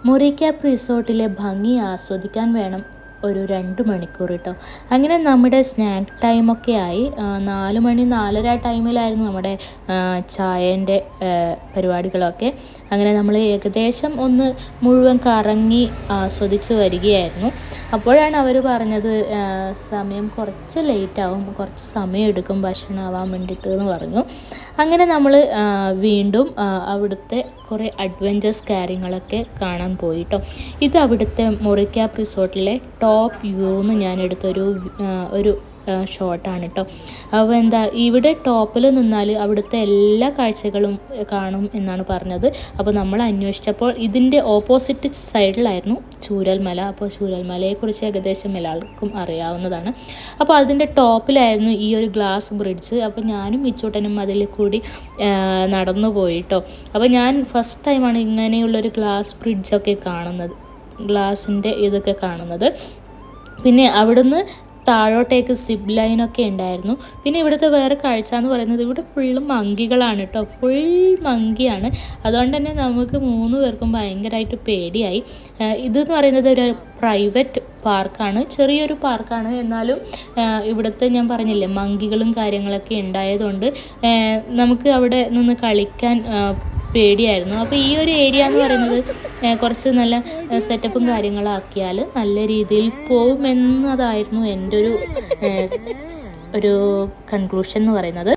മൊറിക്യാപ്പ് റിസോർട്ടിലെ ഭംഗി ആസ്വദിക്കാൻ വേണം ഒരു 2 മണിക്കൂർ കേട്ടോ. അങ്ങനെ നമ്മുടെ സ്നാക്ക് ടൈമൊക്കെ ആയി. 4 മണി 4:30 ടൈമിലായിരുന്നു നമ്മുടെ ചായേൻ്റെ പരിപാടികളൊക്കെ. അങ്ങനെ നമ്മൾ ഏകദേശം ഒന്ന് മുഴുവൻ കറങ്ങി ആസ്വദിച്ച് വരികയായിരുന്നു. അപ്പോഴാണ് അവർ പറഞ്ഞത് സമയം കുറച്ച് ലേറ്റാവും, കുറച്ച് സമയം എടുക്കും ഭക്ഷണമാവാൻ വേണ്ടിയിട്ട് എന്ന് പറഞ്ഞു. അങ്ങനെ നമ്മൾ വീണ്ടും അവിടുത്തെ കുറേ അഡ്വഞ്ചേഴ്സ് കാര്യങ്ങളൊക്കെ കാണാൻ പോയിട്ടോ. ഇത് അവിടുത്തെ മൊറിക്യാപ്പ് റിസോർട്ടിലെ ടോപ്പ് വ്യൂ എന്ന് ഞാൻ എടുത്തൊരു ഷോട്ടാണ് കേട്ടോ. അപ്പോൾ ഇവിടെ ടോപ്പിൽ നിന്നാൽ അവിടുത്തെ എല്ലാ കാഴ്ചകളും കാണും എന്നാണ് പറഞ്ഞത്. അപ്പോൾ നമ്മൾ അന്വേഷിച്ചപ്പോൾ ഇതിൻ്റെ ഓപ്പോസിറ്റ് സൈഡിലായിരുന്നു ചൂരൽമല. അപ്പോൾ ചൂരൽമലയെക്കുറിച്ച് ഏകദേശം എല്ലാവർക്കും അറിയാവുന്നതാണ്. അപ്പോൾ അതിൻ്റെ ടോപ്പിലായിരുന്നു ഈ ഒരു ഗ്ലാസ് ബ്രിഡ്ജ്. അപ്പോൾ ഞാനും മിച്ചൂട്ടനും അതിൽ കൂടി നടന്നു പോയിട്ടോ. അപ്പോൾ ഞാൻ ഫസ്റ്റ് ടൈമാണ് ഇങ്ങനെയുള്ളൊരു ഗ്ലാസ് ബ്രിഡ്ജൊക്കെ കാണുന്നത്, ഗ്ലാസിൻ്റെ ഇതൊക്കെ കാണുന്നത്. പിന്നെ അവിടുന്ന് താഴോട്ടേക്ക് സിപ്പ് ലൈനൊക്കെ ഉണ്ടായിരുന്നു. പിന്നെ ഇവിടുത്തെ വേറെ കാഴ്ച എന്ന് പറയുന്നത് ഇവിടെ ഫുള്ള് മങ്കികളാണ് കേട്ടോ, ഫുൾ മങ്കിയാണ്. അതുകൊണ്ട് തന്നെ നമുക്ക് 3 പേർക്കും ഭയങ്കരമായിട്ട് പേടിയായി. ഇതെന്ന് പറയുന്നത് ഒരു പ്രൈവറ്റ് പാർക്കാണ്, ചെറിയൊരു പാർക്കാണ്. എന്നാലും ഇവിടുത്തെ ഞാൻ പറഞ്ഞില്ലേ മങ്കികളും കാര്യങ്ങളൊക്കെ ഉണ്ടായതുകൊണ്ട് നമുക്ക് അവിടെ നിന്ന് കളിക്കാൻ പേടിയായിരുന്നു. അപ്പോൾ ഈ ഒരു ഏരിയ എന്ന് പറയുന്നത് കുറച്ച് നല്ല സെറ്റപ്പും കാര്യങ്ങളാക്കിയാൽ നല്ല രീതിയിൽ പോകുമെന്നതായിരുന്നു എൻ്റെ ഒരു കൺക്ലൂഷൻ എന്ന് പറയുന്നത്.